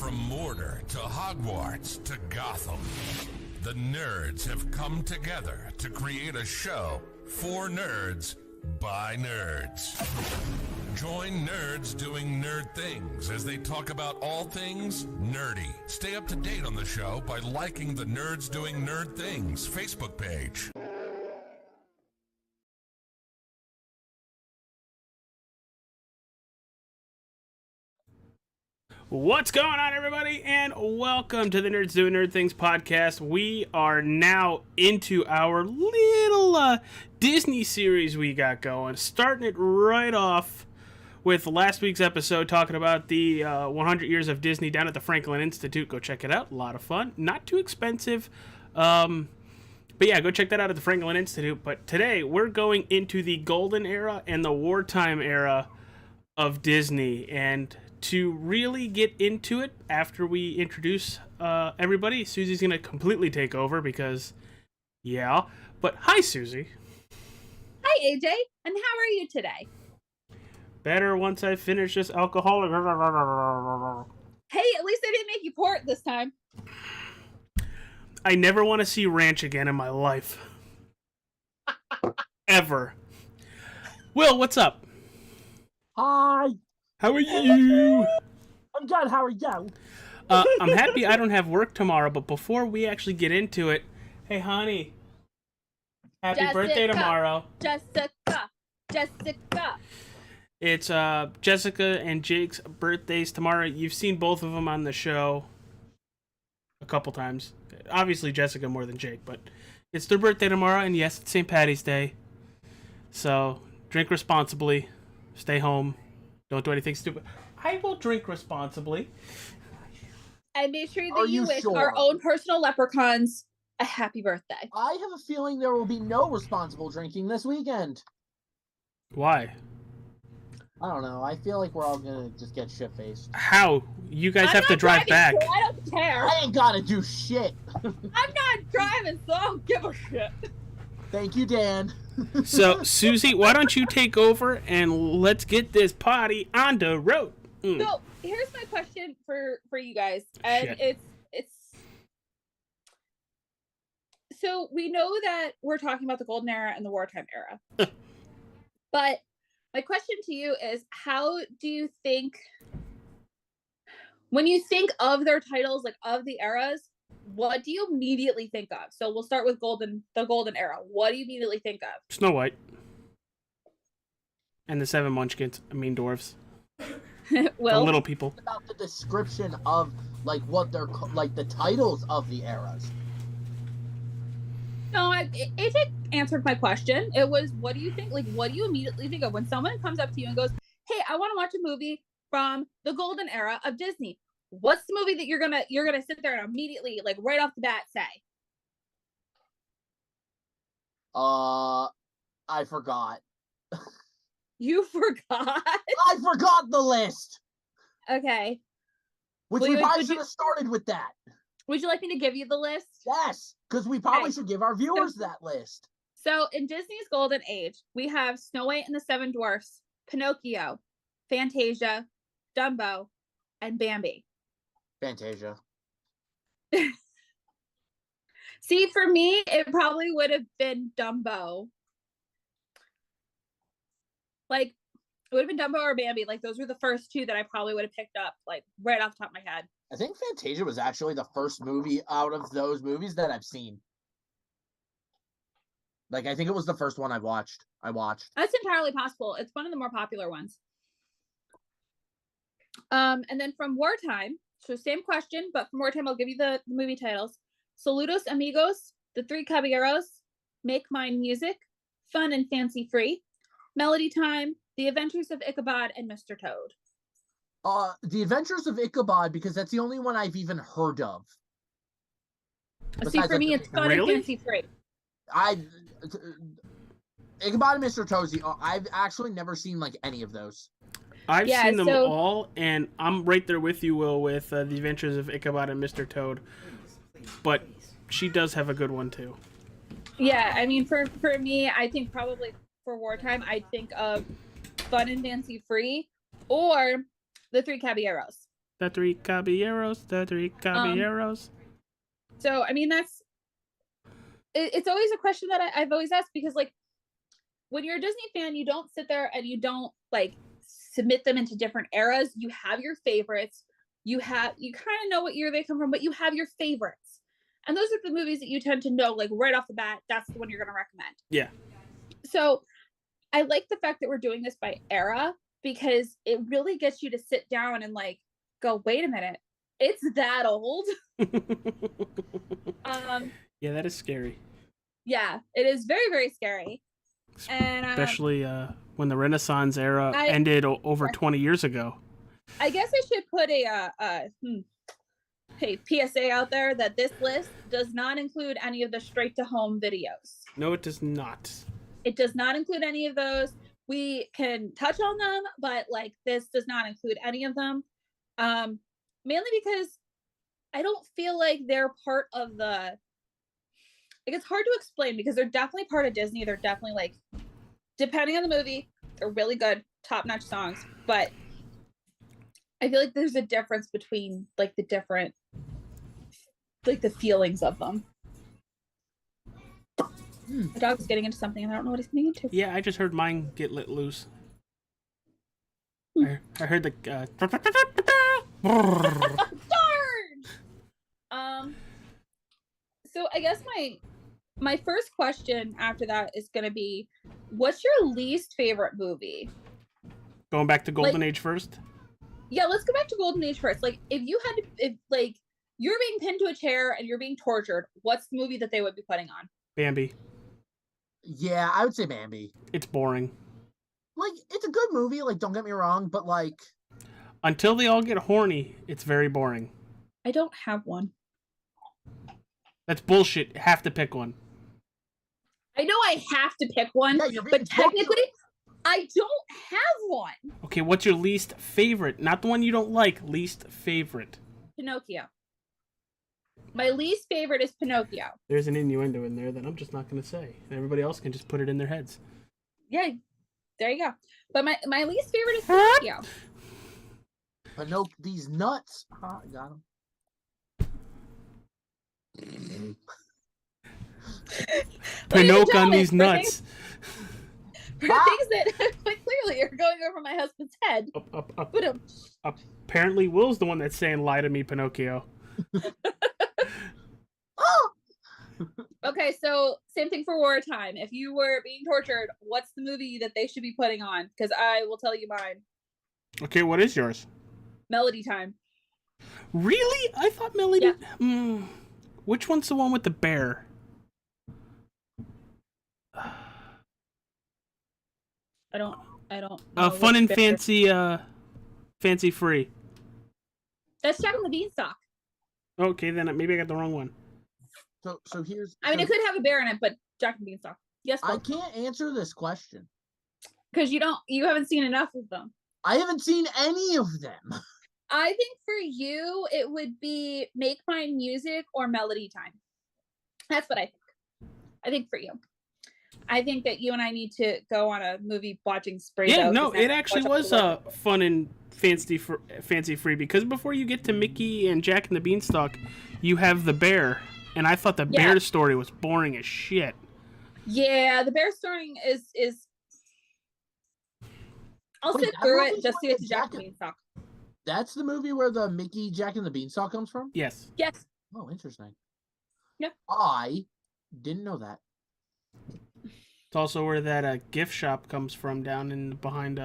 From Mordor to Hogwarts to Gotham, the nerds have come together to create a show for nerds by nerds. Join nerds doing nerd things as they talk about all things nerdy. Stay up to date on the show by liking the Nerds Doing Nerd Things Facebook page. What's going on, everybody, and welcome to the Nerds Doing Nerd Things podcast. We are now into our little Disney series we got going, starting it right off with last week's episode talking about the 100 years of Disney down at the Franklin Institute. Go check it out. A lot of fun. Not too expensive. But yeah, go check that out at the Franklin Institute. But today, we're going into the golden era and the wartime era of Disney. And to really get into it, after we introduce everybody, Susie's going to completely take over because, yeah. But hi, Susie. Hi, AJ. And how are you today? Better once I finish this alcoholic. Hey, at least I didn't make you pour it this time. I never want to see ranch again in my life. Ever. Will, what's up? Hi. How are you? I'm good. How are you? I'm happy I don't have work tomorrow, but before we actually get into it, hey, honey. Happy birthday tomorrow. Jessica. It's Jessica and Jake's birthdays tomorrow. You've seen both of them on the show a couple times. Obviously Jessica more than Jake, but it's their birthday tomorrow, and yes, it's St. Patty's Day. So drink responsibly. Stay home. Don't do anything stupid. I will drink responsibly. And make sure that you wish our own personal leprechauns a happy birthday. I have a feeling there will be no responsible drinking this weekend. Why? I don't know. I feel like we're all gonna just get shit-faced. How? You guys have to drive back. So I don't care. I ain't gotta do shit. I'm not driving, so I don't give a shit. Thank you, Dan. So, Susie, why don't you take over and let's get this party on the road. So, here's my question for you guys. And it's so we know that we're talking about the golden era and the wartime era. But my question to you is, how do you think, when you think of their titles, like of the eras, what do you immediately think of? So we'll start with the golden era. What do you immediately think of? Snow White. And the Seven Munchkins. I mean dwarves. Well, the little people. About the description of like what they're like the titles of the eras. No, it answered my question. It was, what do you think? Like, what do you immediately think of when someone comes up to you and goes, "Hey, I want to watch a movie from the golden era of Disney"? What's the movie that you're gonna sit there and immediately, like, right off the bat say? I forgot. You forgot? I forgot the list. Okay. Which we probably should have started with that. Would you like me to give you the list? Yes, because we probably should give our viewers that list. So in Disney's golden age, we have Snow White and the Seven Dwarfs, Pinocchio, Fantasia, Dumbo, and Bambi. Fantasia. See, for me, it probably would have been Dumbo. Like, it would have been Dumbo or Bambi. Like, those were the first two that I probably would have picked up, like, right off the top of my head. I think Fantasia was actually the first movie out of those movies that I've seen. Like, I think it was the first one I watched. That's entirely possible. It's one of the more popular ones. And then from Wartime, so same question, but from Wartime, I'll give you the movie titles. Saludos Amigos, The Three Caballeros, Make Mine Music, Fun and Fancy Free, Melody Time, The Adventures of Ichabod, and Mr. Toad. The Adventures of Ichabod, because that's the only one I've even heard of. See, for me, it's Fun and Fancy Free. Ichabod and Mr. Toad, I've actually never seen, like, any of those. I've seen them all, and I'm right there with you, Will, with The Adventures of Ichabod and Mr. Toad. But she does have a good one, too. Yeah, I mean, for me, I think probably for Wartime, I think of Fun and Fancy Free or The Three Caballeros. The three caballeros. The three caballeros. So I mean, it's always a question that I've always asked, because like when you're a Disney fan, you don't sit there and you don't like submit them into different eras. You have your favorites. You kind of know what year they come from, but you have your favorites. And those are the movies that you tend to know, like right off the bat, that's the one you're going to recommend. Yeah. So I like the fact that we're doing this by era, because it really gets you to sit down and like go, wait a minute, it's that old. Yeah, that is scary. Yeah, it is very, very scary. And especially when the Renaissance era ended over 20 years ago. I guess I should put a PSA out there that this list does not include any of the straight-to-home videos. No, it does not. It does not include any of those. We can touch on them, but like this does not include any of them. Mainly because I don't feel like they're part of the... Like, it's hard to explain because they're definitely part of Disney. They're definitely like, depending on the movie, they're really good, top-notch songs. But I feel like there's a difference between like the different, like the feelings of them. My dog's getting into something and I don't know what he's getting into. Yeah, I just heard mine get let loose. I heard the Darn! So I guess my first question after that is going to be, what's your least favorite movie? Going back to Golden Age first? Yeah, let's go back to Golden Age first. Like, if you had to, if like you're being pinned to a chair and you're being tortured, what's the movie that they would be putting on? Bambi. Yeah, I would say Bambi. It's boring. Like, it's a good movie, like, don't get me wrong, but like... Until they all get horny, it's very boring. I don't have one. That's bullshit. Have to pick one. I know I have to pick one, Yeah, but technically, I don't have one. Okay, what's your least favorite? Not the one you don't like. Least favorite. Pinocchio. My least favorite is Pinocchio. There's an innuendo in there that I'm just not going to say. And everybody else can just put it in their heads. Yeah, there you go. But my least favorite is Pinocchio. Pinocchio, these nuts. I got them. Pinocchio on these nuts. For things that quite clearly are going over my husband's head. Apparently, Will's the one that's saying, "Lie to me, Pinocchio." Okay, so same thing for Wartime. If you were being tortured, what's the movie that they should be putting on? Because I will tell you mine. Okay, what is yours? Melody Time. Really? I thought Melody... Yeah. Which one's the one with the bear? I don't know. Fun and Fancy, Fancy Free. That's Jack and the Beanstalk. Okay, then maybe I got the wrong one. So here's... I mean, it could have a bear in it, but Jack and Beanstalk. Yes, I can't answer this question. Because you haven't seen enough of them. I haven't seen any of them. I think for you, it would be Make Mine Music or Melody Time. That's what I think. I think for you. I think that you and I need to go on a movie watching spree. Yeah, no, it actually was fun and fancy free, because before you get to Mickey and Jack and the Beanstalk, you have the bear, and I thought the bear story was boring as shit. Yeah, the bear story is. I'll sit through it just to get to Jack and the Beanstalk. That's the movie where the Mickey, Jack and the Beanstalk comes from? Yes. Yes. Oh, interesting. Yep. I didn't know that. It's also where that gift shop comes from, down in behind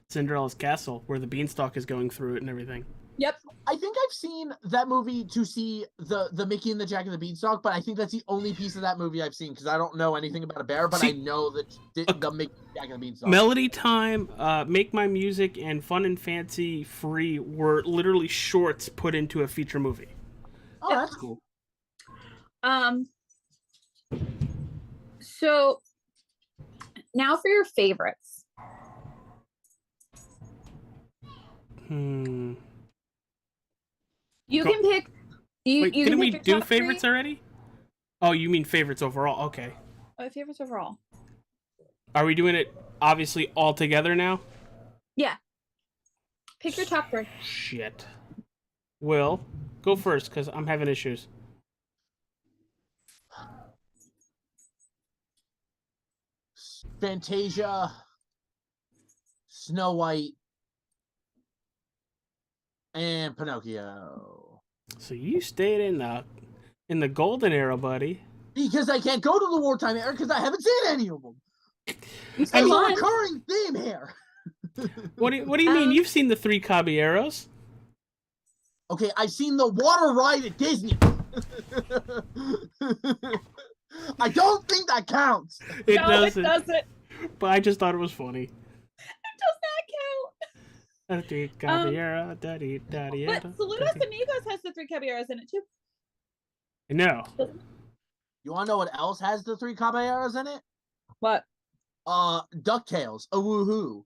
Cinderella's castle, where the Beanstalk is going through it and everything. Yep. I think I've seen that movie to see the Mickey and the Jack and the Beanstalk, but I think that's the only piece of that movie I've seen, because I don't know anything about a bear, but I know that the Mickey, Jack and the Beanstalk. Melody Time, Make My Music, and Fun and Fancy Free were literally shorts put into a feature movie. Oh, that's cool. So now for your favorites. You can pick. Wait, you didn't we pick do favorites already? Oh, you mean favorites overall? Okay. Oh, favorites overall. Are we doing it obviously all together now? Yeah. Pick your top 3. Shit. Will, go first because I'm having issues. Fantasia, Snow White, and Pinocchio. So you stayed in the golden era, buddy. Because I can't go to the wartime era because I haven't seen any of them. There's a recurring theme here. What do you mean? You've seen the three Caballeros? Okay, I've seen the water ride at Disney. I don't think that counts. It doesn't. But I just thought it was funny. It does not count. Three Caballero, daddy, daddy. But Saludos Amigos has the three caballeros in it too. No. You want to know what else has the three caballeros in it? What? DuckTales. A woohoo.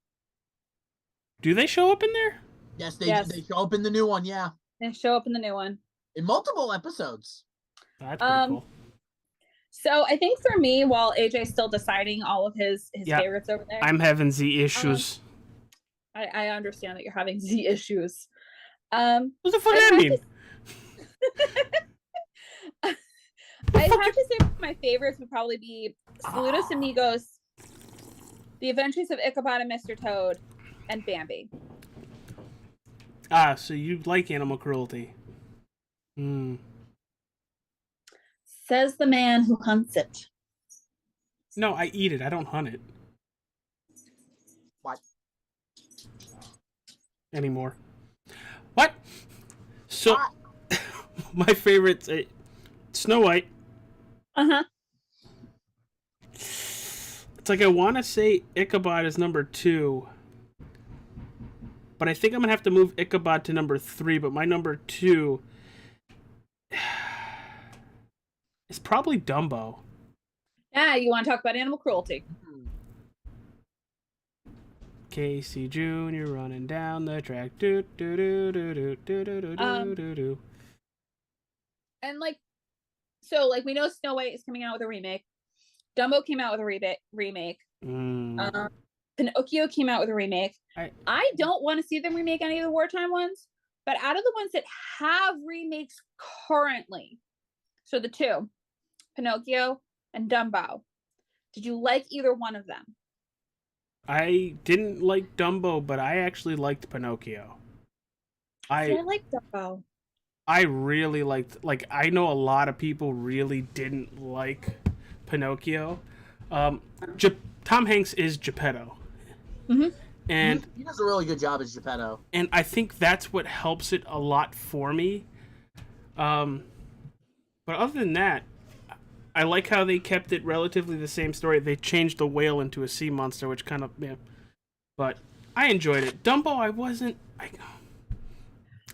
Do they show up in there? Yes, they show up in the new one. Yeah, They show up in the new one. in multiple episodes. That's pretty cool. So I think for me, while AJ's still deciding all of his favorites over there, I'm having Z issues. I understand that you're having Z issues. What the fuck that mean? I'd have to say my favorites would probably be Saludos Amigos, The Adventures of Ichabod and Mr. Toad, and Bambi. Ah, so you like animal cruelty. Says the man who hunts it. No, I eat it. I don't hunt it. What? Anymore. What? So, my favorite's Snow White. Uh-huh. It's like I want to say Ichabod is number 2. But I think I'm going to have to move Ichabod to number 3. But my number 2 is probably Dumbo. Yeah, you want to talk about animal cruelty. Casey Jr. running down the track. Do, do, do, do, do, do, do, do, do, do. And so we know Snow White is coming out with a remake. Dumbo came out with a remake. Pinocchio came out with a remake. I don't want to see them remake any of the wartime ones, but out of the ones that have remakes currently, so the two, Pinocchio and Dumbo, did you like either one of them? I didn't like Dumbo, but I actually liked Pinocchio. I like Dumbo. I really liked, I know a lot of people really didn't like Pinocchio. Tom Hanks is Geppetto. Mm-hmm. And he does a really good job as Geppetto. And I think that's what helps it a lot for me. But other than that, I like how they kept it relatively the same story. They changed the whale into a sea monster, which kind of, yeah. But I enjoyed it. Dumbo,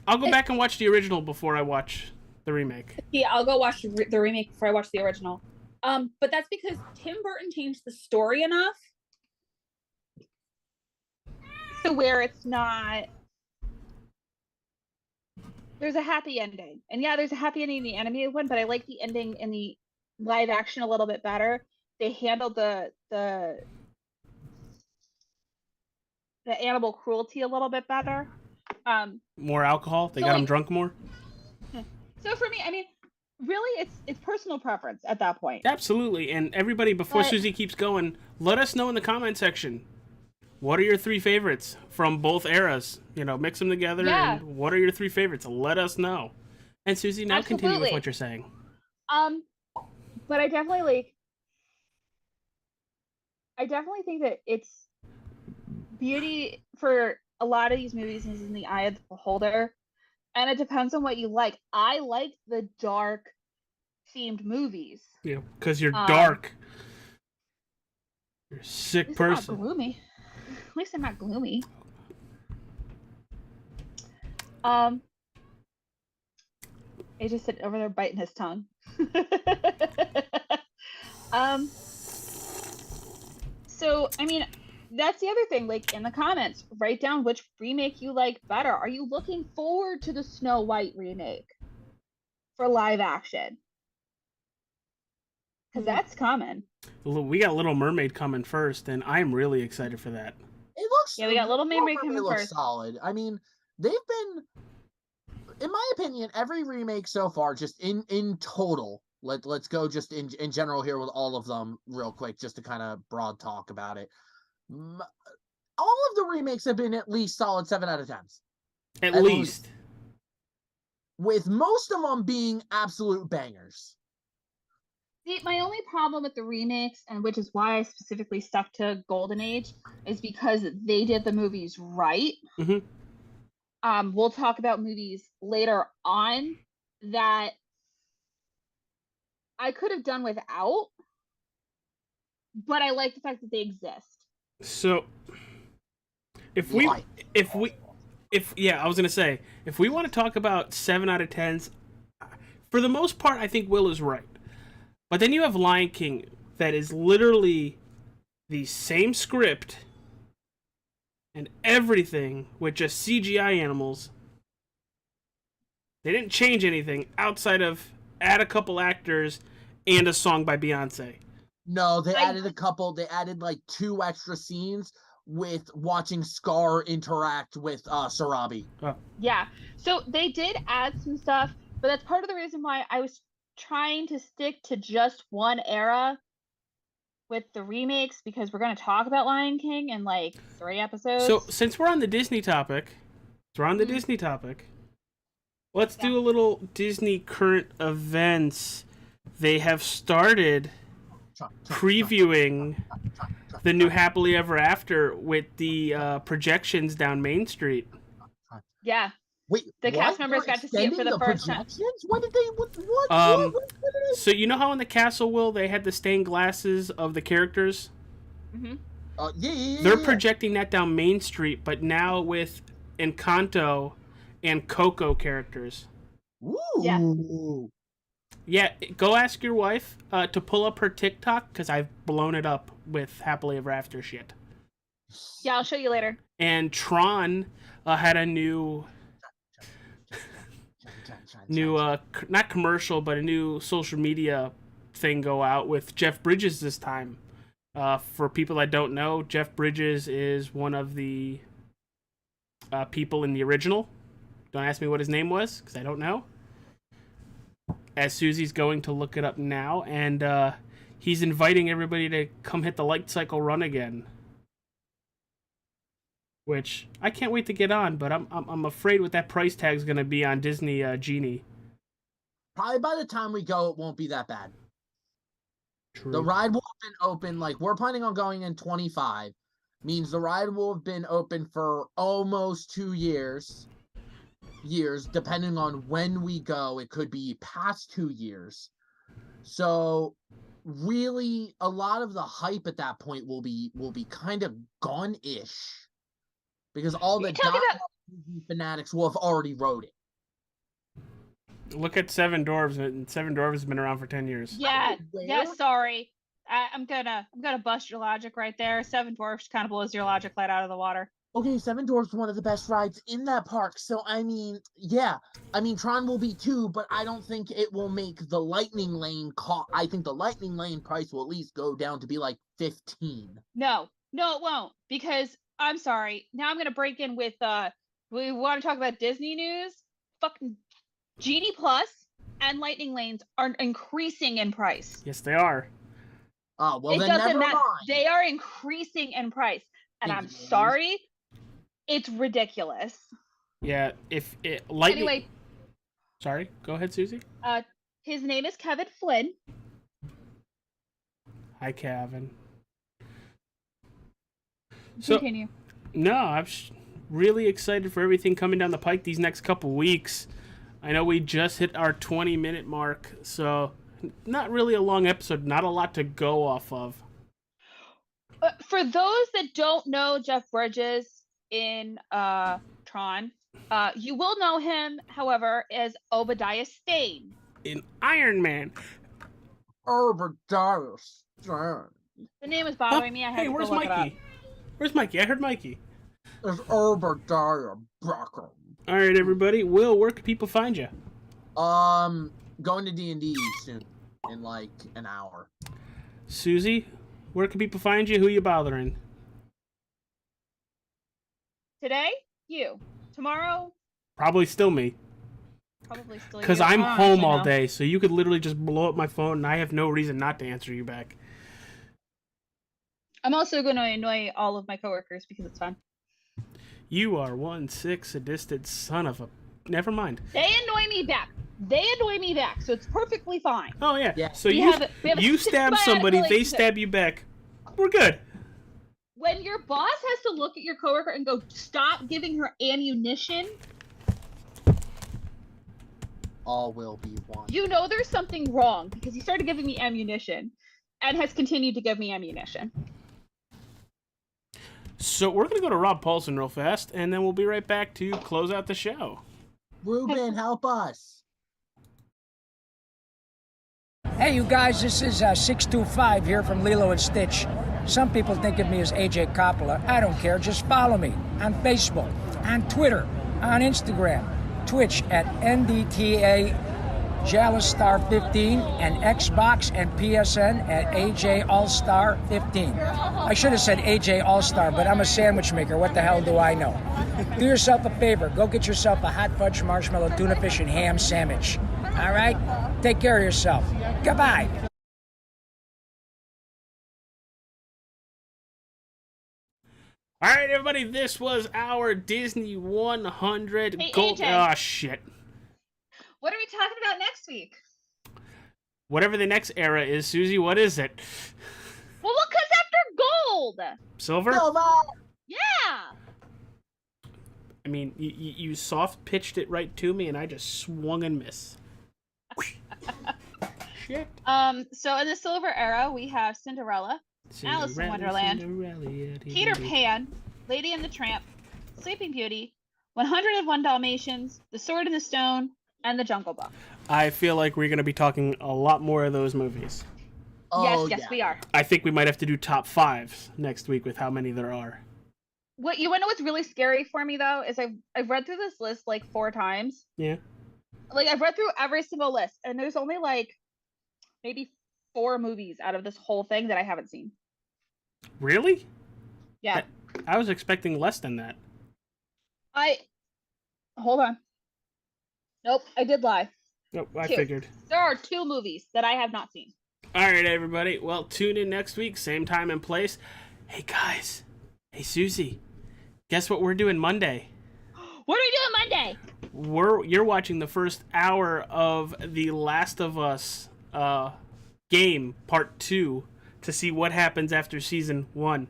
I'll go back and watch the original before I watch the remake. Yeah, I'll go watch the remake before I watch the original. But that's because Tim Burton changed the story enough to where it's not. There's a happy ending, and yeah, there's a happy ending in the animated one, but I like the ending in the live action a little bit better. They handled the animal cruelty a little bit better. More alcohol? They got them drunk more? So for me, I mean, really, it's personal preference at that point. Absolutely. And everybody, before Susie keeps going, let us know in the comment section. What are your 3 favorites from both eras? Mix them together. Yeah. And what are your 3 favorites? Let us know. And Susie, now continue with what you're saying. But I definitely think that it's beauty for a lot of these movies is in the eye of the beholder, and it depends on what you like. I like the dark themed movies. Yeah, because you're dark. You're a sick person. Not gloomy. At least I'm not gloomy. He just sitting over there biting his tongue. So I mean, that's the other thing. In the comments, write down which remake you like better. Are you looking forward to the Snow White remake for live action? Because that's coming. We got Little Mermaid coming first, and I'm really excited for that. It looks. Yeah, we got Little Mermaid coming looks first. solid. I mean, they've been. in my opinion, every remake so far, just in total, let's go just in general here with all of them real quick, just to kind of broad talk about it. All of the remakes have been at least solid 7 out of 10s. At least. With most of them being absolute bangers. See, my only problem with the remakes, and which is why I specifically stuck to Golden Age, is because they did the movies right. Mm-hmm. We'll talk about movies later on that I could have done without, but I like the fact that they exist. So, if we want to talk about 7 out of 10s, for the most part, I think Will is right. But then you have Lion King, that is literally the same script and everything with just CGI animals. They didn't change anything outside of add a couple actors and a song by Beyonce. No, they added a couple. They added like 2 extra scenes with watching Scar interact with Sarabi. Oh. Yeah, so they did add some stuff, but that's part of the reason why I was trying to stick to just one era with the remakes, because we're going to talk about Lion King in like 3 episodes. So since we're on the Disney topic, let's do a little Disney current events. They have started previewing the new Happily Ever After with the projections down Main Street. Yeah. Wait, the cast members got to see it for the first time. What did they? What? So you know how in the castle, Will, they had the stained glasses of the characters? Mm-hmm. Yeah. They're projecting that down Main Street, but now with Encanto and Coco characters. Ooh. Yeah. Yeah, go ask your wife to pull up her TikTok, because I've blown it up with Happily Ever After shit. Yeah, I'll show you later. And Tron had a new not commercial, but a new social media thing go out with Jeff Bridges this time. For people that don't know, Jeff Bridges is one of the people in the original. Don't ask me what his name was, because I don't know. As Susie's going to look it up now, and he's inviting everybody to come hit the light cycle run again. Which I can't wait to get on, but I'm afraid what that price tag is going to be on Disney Genie. Probably by the time we go, it won't be that bad. True. The ride will have been open, like we're planning on going in 25. Means the ride will have been open for almost 2 years. Depending on when we go, it could be past 2 years. So really, a lot of the hype at that point will be kind of gone-ish. Because all the fanatics will have already rode it. Look at Seven Dwarves, and Seven Dwarves has been around for 10 years. Yeah, sorry. I'm gonna bust your logic right there. Seven Dwarfs kind of blows your logic right out of the water. Okay, Seven Dwarfs is one of the best rides in that park. So, I mean, yeah. I mean, Tron will be too, but I don't think it will make the Lightning Lane I think the Lightning Lane price will at least go down to be like 15. No, it won't. Because, I'm sorry, now I'm going to break in with, we want to talk about Disney news? Fucking Genie Plus and Lightning Lanes are increasing in price. Yes, they are. Oh, well, it then doesn't never matter. mind. They are increasing in price. And I'm sorry, it's ridiculous. Yeah, if it Lightning. Anyway, sorry, go ahead, Susie. His name is Kevin Flynn. Hi, Kevin. Continue. No, I'm really excited for everything coming down the pike these next couple weeks. I know we just hit our 20-minute mark, so not really a long episode, not a lot to go off of. For those that don't know Jeff Bridges in Tron, you will know him, however, as Obadiah Stane. In Iron Man. Obadiah Stane. The name is bothering me. I had to where's go look Mikey? it up. Where's Mikey? I heard Mikey. There's Obadiah Bracken. All right, everybody. Will, where can people find you? Going to D&D soon, in like an hour. Susie, where can people find you? Who you bothering? Today, you. Tomorrow, Probably still me. probably still Because you. I'm I don't home actually all know. day, so you could literally just blow up my phone, and I have no reason not to answer you back. I'm also going to annoy all of my coworkers because it's fun. You are one sick, sadistic son of a... Never mind. They annoy me back. So it's perfectly fine. Oh, yeah. Yeah. So We have a you stab symbiotic somebody, they relationship. stab you back. We're good. When your boss has to look at your coworker and go, stop giving her ammunition, All will be one. you know there's something wrong because he started giving me ammunition and has continued to give me ammunition. So we're going to go to Rob Paulson real fast, and then we'll be right back to close out the show. Ruben, help us. Hey, you guys, this is 625 here from Lilo and Stitch. Some people think of me as AJ Coppola. I don't care. Just follow me on Facebook, on Twitter, on Instagram, Twitch at NDTA Jalistar15, and Xbox and PSN at AJ All-Star 15. I should have said AJ All-Star, but I'm a sandwich maker. What the hell do I know? Do yourself a favor. Go get yourself a hot fudge marshmallow tuna fish and ham sandwich. All right? Take care of yourself. Goodbye. All right, everybody, this was our Disney 100 Hey, Gold... AJ. Oh, shit. What are we talking about next week? Whatever the next era is, Susie, what is it? Well, what comes after gold? Silver? Nova! Yeah. I mean, you soft-pitched it right to me, and I just swung and missed. Shit. So in the silver era, we have Cinderella, Alice in Wonderland, Peter Pan, Lady and the Tramp, Sleeping Beauty, 101 Dalmatians, The Sword in the Stone, and The Jungle Book. I feel like we're going to be talking a lot more of those movies. Oh, yes, yeah. we are. I think we might have to do top 5 next week with how many there are. What you want to know what's really scary for me though is I've read through this list like 4 times. Yeah. Like I've read through every single list, and there's only like maybe 4 movies out of this whole thing that I haven't seen. Really? Yeah. I was expecting less than that. Hold on. Nope, I did lie. Nope, I 2. figured. There are 2 movies that I have not seen. All right, everybody. Well, tune in next week, same time and place. Hey, guys. Hey, Susie. Guess what we're doing Monday? What are we doing Monday? You're watching the first hour of The Last of Us game, part 2, to see what happens after season 1.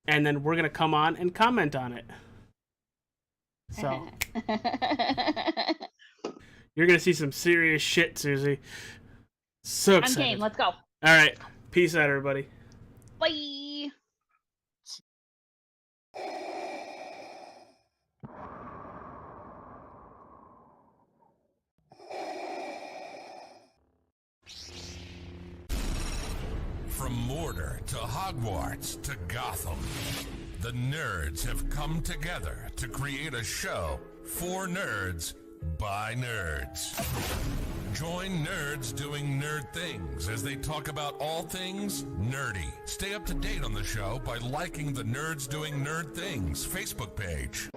And then we're going to come on and comment on it. So, you're going to see some serious shit, Susie. So I'm excited. game. Let's go. All right. Peace out, everybody. Bye. From Mordor to Hogwarts to Gotham, the nerds have come together to create a show for nerds by nerds. Join nerds doing nerd things as they talk about all things nerdy. Stay up to date on the show by liking the Nerds Doing Nerd Things Facebook page.